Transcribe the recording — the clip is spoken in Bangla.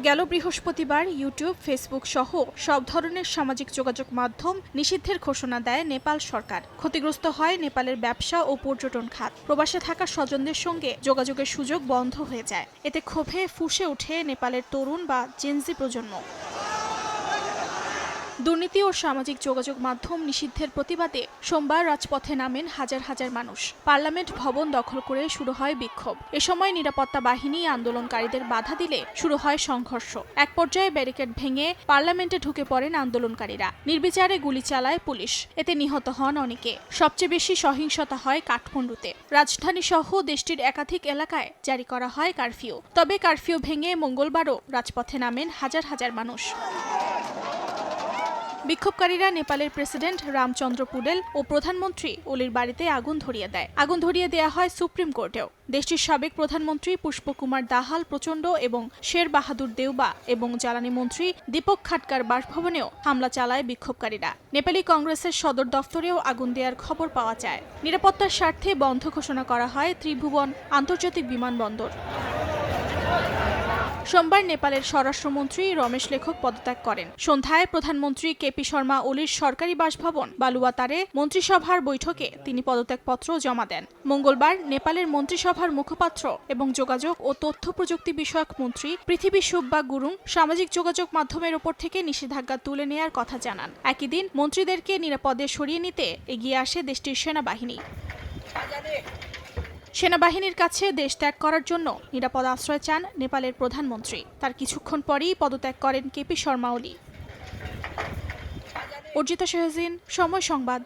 গেল বৃহস্পতিবার ইউটিউব, ফেসবুক সহ সব ধরনের সামাজিক যোগাযোগ মাধ্যম নিষিদ্ধের ঘোষণা দেয় নেপাল সরকার। ক্ষতিগ্রস্ত হয় নেপালের ব্যবসা ও পর্যটন খাত। প্রবাসে থাকা স্বজনদের সঙ্গে যোগাযোগের সুযোগ বন্ধ হয়ে যায়। এতে ক্ষোভে ফুঁসে ওঠে নেপালের তরুণ বা জেনজি প্রজন্ম। দুর্নীতি ও সামাজিক যোগাযোগ মাধ্যম নিষিদ্ধের প্রতিবাদে সোমবার রাজপথে নামেন হাজার হাজার মানুষ। পার্লামেন্ট ভবন দখল করে শুরু হয় বিক্ষোভ। এ সময় নিরাপত্তা বাহিনী আন্দোলনকারীদের বাধা দিলে শুরু হয় সংঘর্ষ। এক পর্যায়ে ব্যারিকেড ভেঙে পার্লামেন্টে ঢুকে পড়েন আন্দোলনকারীরা। নির্বিচারে গুলি চালায় পুলিশ। এতে নিহত হন অনেকে। সবচেয়ে বেশি সহিংসতা হয় কাঠমান্ডুতে। রাজধানী সহ দেশটির একাধিক এলাকায় জারি করা হয় কারফিউ। তবে কারফিউ ভেঙে মঙ্গলবারও রাজপথে নামেন হাজার হাজার মানুষ। বিক্ষোভকারীরা নেপালের প্রেসিডেন্ট রামচন্দ্র পুডেল ও প্রধানমন্ত্রী ওলির বাড়িতে আগুন ধরিয়ে দেয়। আগুন ধরিয়ে দেয়া হয় সুপ্রিম কোর্টেও। দেশটির সাবেক প্রধানমন্ত্রী পুষ্পকুমার দাহাল প্রচণ্ড এবং শের বাহাদুর দেউবা এবং জ্বালানি মন্ত্রী দীপক খাটকার বাসভবনেও হামলা চালায় বিক্ষোভকারীরা। নেপালি কংগ্রেসের সদর দফতরেও আগুন দেওয়ার খবর পাওয়া যায়। নিরাপত্তার স্বার্থে বন্ধ ঘোষণা করা হয় ত্রিভুবন আন্তর্জাতিক বিমানবন্দর। সোমবার নেপালের স্বরাষ্ট্রমন্ত্রী রমেশ লেখক পদত্যাগ করেন। সন্ধ্যায় প্রধানমন্ত্রী কেপি শর্মা ওলির সরকারি বাসভবন বালুয়াতারে মন্ত্রিসভার বৈঠকে তিনি পদত্যাগপত্র জমা দেন। মঙ্গলবার নেপালের মন্ত্রিসভার মুখপাত্র এবং যোগাযোগ ও তথ্য প্রযুক্তি বিষয়ক মন্ত্রী পৃথিবী সুব্বা গুরুং সামাজিক যোগাযোগ মাধ্যমের ওপর থেকে নিষেধাজ্ঞা তুলে নেয়ার কথা জানান। একই দিন মন্ত্রীদেরকে নিরাপদে সরিয়ে নিতে এগিয়ে আসে দেশটির সেনাবাহিনী। সেনাবাহিনীর কাছে দেশ ত্যাগ করার জন্য নিরাপদ আশ্রয় চান নেপালের প্রধানমন্ত্রী। তার কিছুক্ষণ পরই পদত্যাগ করেন কেপি শর্মা ওলি। অর্জিতা শাহজিন, সময় সংবাদ।